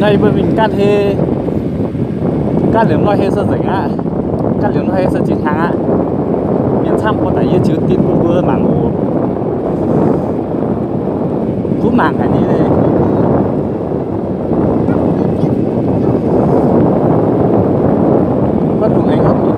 nay bên mình cắt liếm loài hết sơ rỉnh á, cắt liếm loài hết sơ chín hàng á, miền Nam có tại chữ tin vừa mảng ngủ, cú mảng cái gì đây, bắt buộc anh học đi.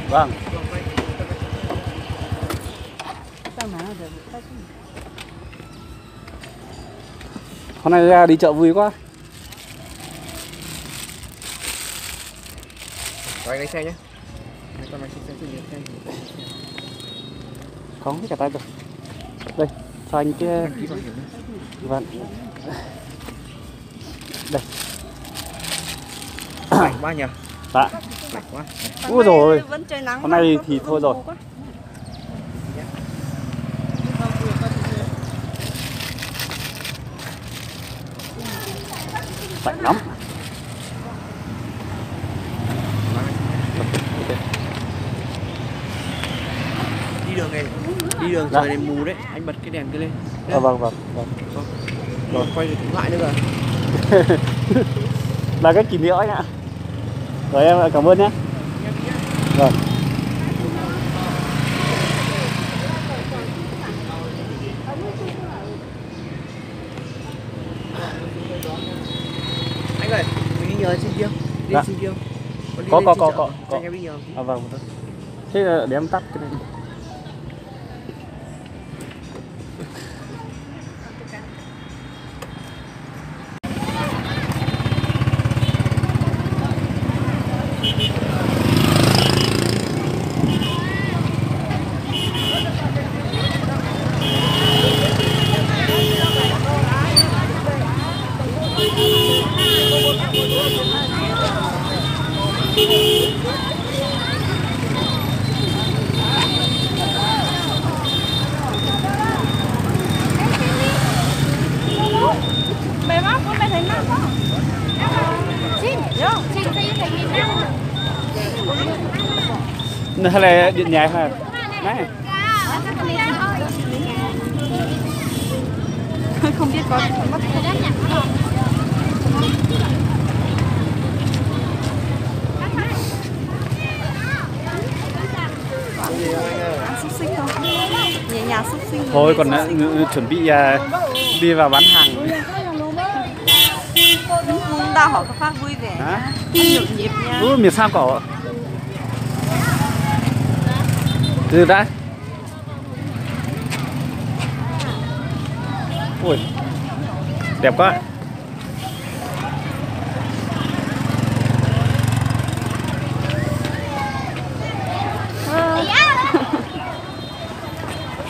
Vâng. Hôm nay ra đi chợ vui quá. Rồi lấy xe nhé. Không hết cả tay rồi. Đây, cho anh cái. Vâng. Đây. Lạnh quá nhỉ? Dạ. Lạnh quá. Ui rồi. Hôm nay thì thôi rồi. lạnh lắm. Đi đường Dạ. trời này mù đấy, anh bật cái đèn kia lên. Vâng. Rồi quay lại nữa kìa. Là cái kỷ niệm anh ạ. Rồi em cảm ơn nhé. Vâng. Anh ơi, mình đi nhờ trên kia. Đi Dạ. trên kia. Có. Cho anh em đi nhờ. Vâng. Thế là để em tắt cái này. Mày móc con mày thấy năm không? Xin, xin thấy thấy năm. Hay là điện nhạc hả? Này. Không biết có mất xúc xích không? Nhẹ nhàng xúc xích. Thôi còn chuẩn bị đi vào bán hàng. Cũng đau hỏi các bác vui vẻ. Hả? Nhộn nhịp nha. Miền Sam cỏ. Từ đã. Ui. Đẹp quá.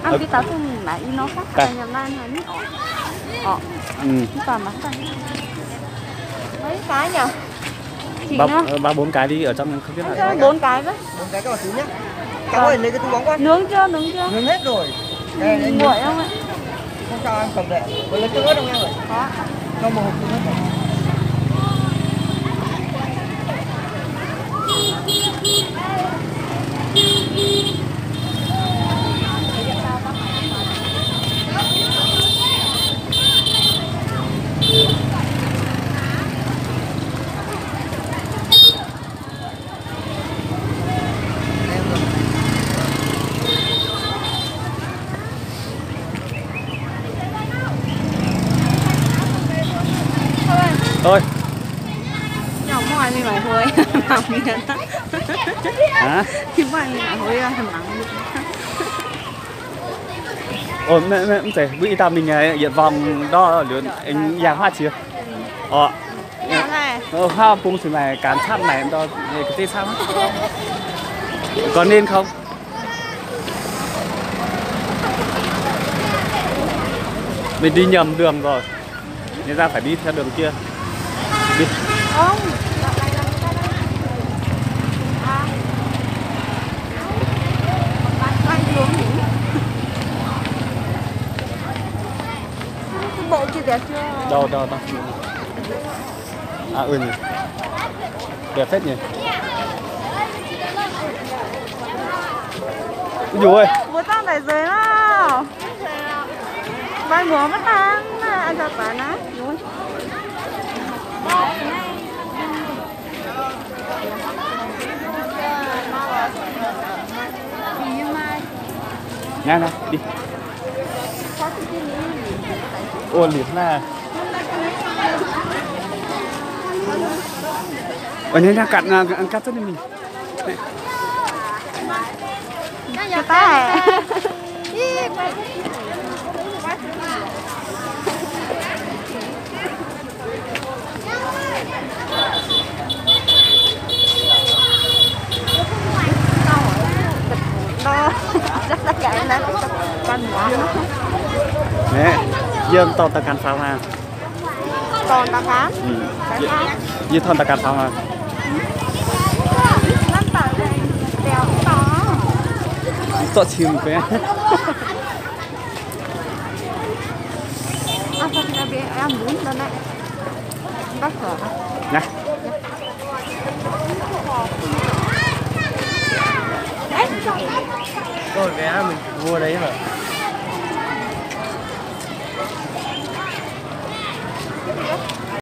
Ăn kita tuh nãy nó khác Đây. nhà lan này biết ọ toàn bán tay mấy cái nhở chị nữa Ba bốn cái đi ở trong không biết là 4 cái đấy 4 cái các bạn thứ nhé. Cháu ơi lấy cái túi bóng con. nướng chưa Nướng hết rồi. Đây anh nguội không ạ không sao em cầm đấy. Còn lấy tương ớt không em ơi? có Cho một hộp tương ớt. thôi. nhỏ ngoài mình nói thôi làm gì hết Hả? thì mày nói thôi thằng nắng Ồ, mẹ sẽ bị tao mình hiện vòng đo lớn anh giang hoa chưa? này Hoa bung thì này cán chát này đo cái tên sao? Có nên không? Mình đi nhầm đường rồi. Nên ra phải đi theo đường kia. Đi. không anh xuống nhỉ cái bộ kia đẹp chưa Đâu. À nhỉ. Đẹp phết nhỉ. Ui ơi. bố tao phải dưới nào bay múa mất ăn ăn giật bán á Ngang nào, đi. Ô liệt là. Ở đây là cắt rất là mình. cái tay đo rất là cái này con nhỏ Nè, dương to ta can pháo ha. còn ta khám Dương thon ta can pháo ha. nó tỏ này đèo to Sợ chìm cái. ăn sao thì biết em muốn đó này Bắt phở hả? Nha. Rồi vé mình mua đấy hả?